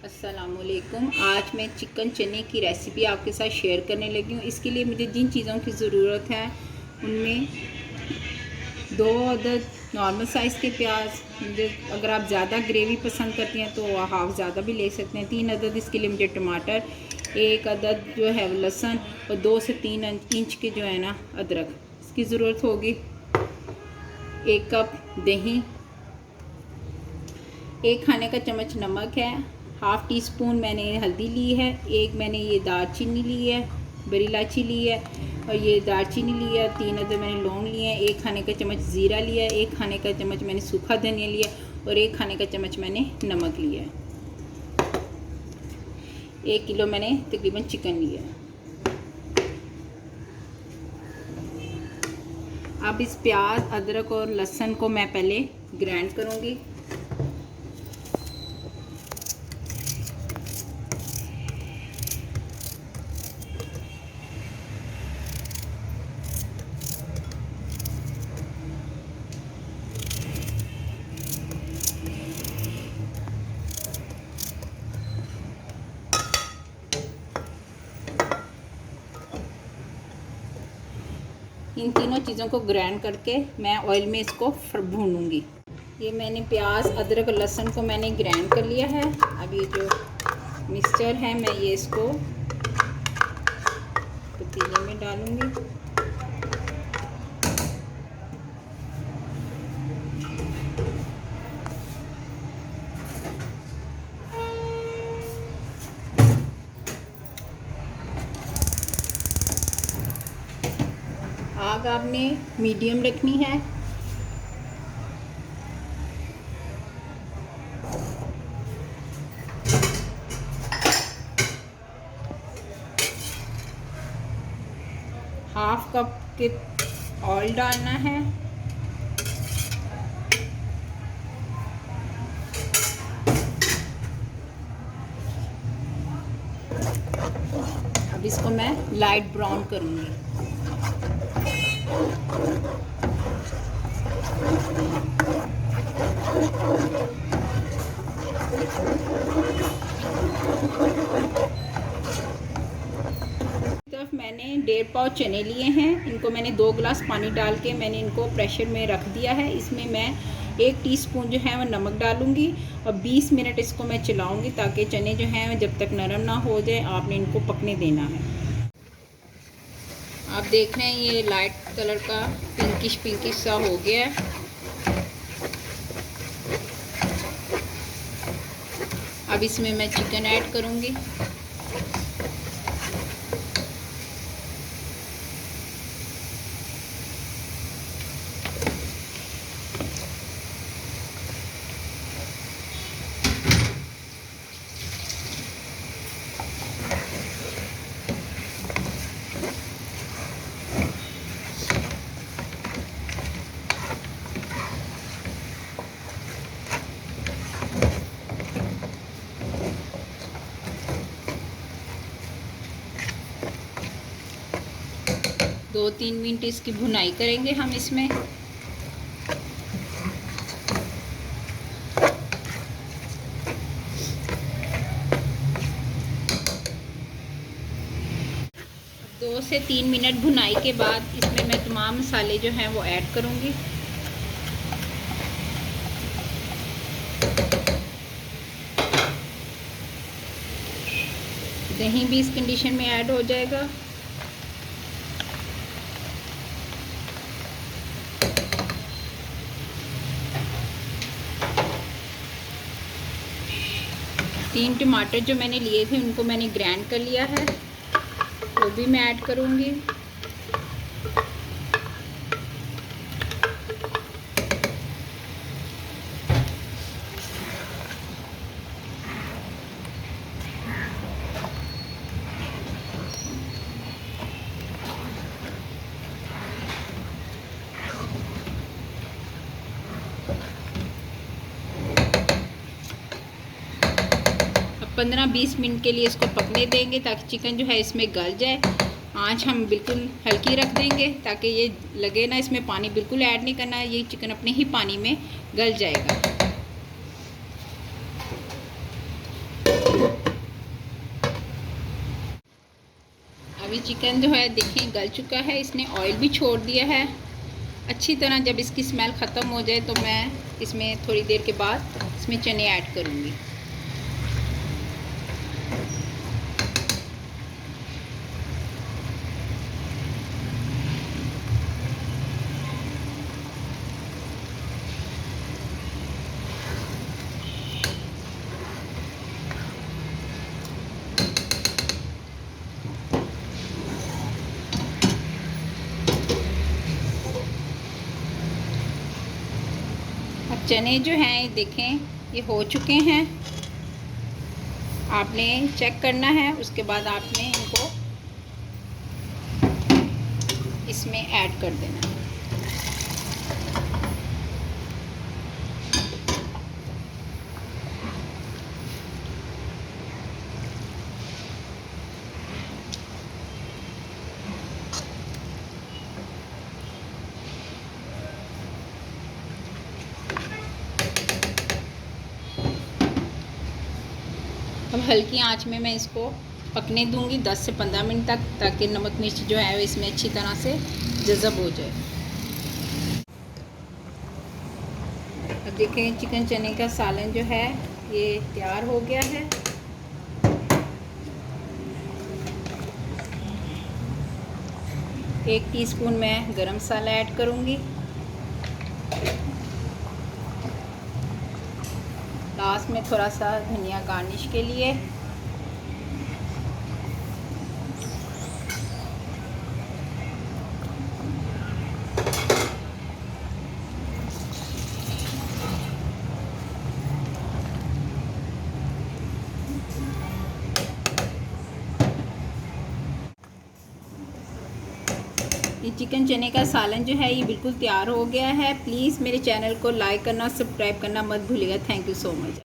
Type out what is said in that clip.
अस्सलामुअलैकुम। आज मैं चिकन चने की रेसिपी आपके साथ शेयर करने लगी हूँ। इसके लिए मुझे जिन चीज़ों की ज़रूरत है उनमें 2 अदद नॉर्मल साइज़ के प्याज, मुझे अगर आप ज़्यादा ग्रेवी पसंद करती हैं तो हाफ़ ज़्यादा भी ले सकते हैं। 3 अदद इसके लिए मुझे टमाटर, 1 अदद जो है लहसुन और 2 से 3 इंच के जो है ना अदरक इसकी ज़रूरत होगी। 1 कप दही, 1 खाने का चम्मच नमक है, हाफ़ टी स्पून मैंने हल्दी ली है, 1 मैंने ये दालचीनी ली है, बड़ी इलायची ली है और ये दालचीनी ली है, 3 अदद मैंने लौंग लिए हैं, 1 खाने का चम्मच ज़ीरा लिया है, 1 खाने का चम्मच मैंने सूखा धनिया लिया और 1 खाने का चम्मच मैंने नमक लिया है। 1 किलो मैंने तकरीबन चिकन लिया है। अब इस प्याज, अदरक और लहसुन को मैं पहले ग्राइंड करूँगी। इन तीनों चीज़ों को ग्राइंड करके मैं ऑयल में इसको भूनूंगी। ये मैंने प्याज, अदरक और लहसुन को मैंने ग्राइंड कर लिया है। अब ये जो मिक्सचर है मैं ये इसको पतीले में डालूंगी। आग आपने मीडियम रखनी है। हाफ कप के ऑयल डालना है। अब इसको मैं लाइट ब्राउन करूँगी। तरफ मैंने 1.5 पाव चने लिए हैं। इनको मैंने 2 गिलास पानी डाल के मैंने इनको प्रेशर में रख दिया है। इसमें मैं 1 टीस्पून जो है वो नमक डालूंगी और 20 मिनट इसको मैं चलाऊंगी ताकि चने जो हैं जब तक नरम ना हो जाए आपने इनको पकने देना है। आप देख रहे हैं ये लाइट कलर का पिंकिश सा हो गया है। अब इसमें मैं चिकन ऐड करूंगी। दो 3 मिनट इसकी भुनाई करेंगे हम इसमें। दो से 3 मिनट भुनाई के बाद इसमें मैं तमाम मसाले जो हैं वो ऐड करूँगी। दही भी इस कंडीशन में ऐड हो जाएगा। तीन टमाटर जो मैंने लिए थे उनको मैंने ग्राइंड कर लिया है, वो भी मैं ऐड करूँगी। अब 15-20 मिनट के लिए इसको पकने देंगे ताकि चिकन जो है इसमें गल जाए। आँच हम बिल्कुल हल्की रख देंगे ताकि ये लगे ना इसमें पानी बिल्कुल ऐड नहीं करना है, ये चिकन अपने ही पानी में गल जाएगा। अभी चिकन जो है देखें गल चुका है, इसने ऑयल भी छोड़ दिया है अच्छी तरह। जब इसकी स्मेल ख़त्म हो जाए तो मैं इसमें थोड़ी देर के बाद इसमें चने ऐड करूँगी। अब चने जो हैं देखें ये हो चुके हैं, आपने चेक करना है, उसके बाद आपने इनको इसमें ऐड कर देना है। अब हल्की आंच में मैं इसको पकने दूंगी 10 से 15 मिनट तक, ताकि नमक मिर्च जो है वो इसमें अच्छी तरह से जज़ब हो जाए। अब देखें चिकन चने का सालन जो है ये तैयार हो गया है। एक टीस्पून मैं गरम मसाला ऐड करूंगी। लास्ट में थोड़ा सा धनिया गार्निश के लिए। ये चिकन चने का सालन जो है ये बिल्कुल तैयार हो गया है। प्लीज़ मेरे चैनल को लाइक करना, सब्सक्राइब करना मत भूलिएगा। Thank you so much.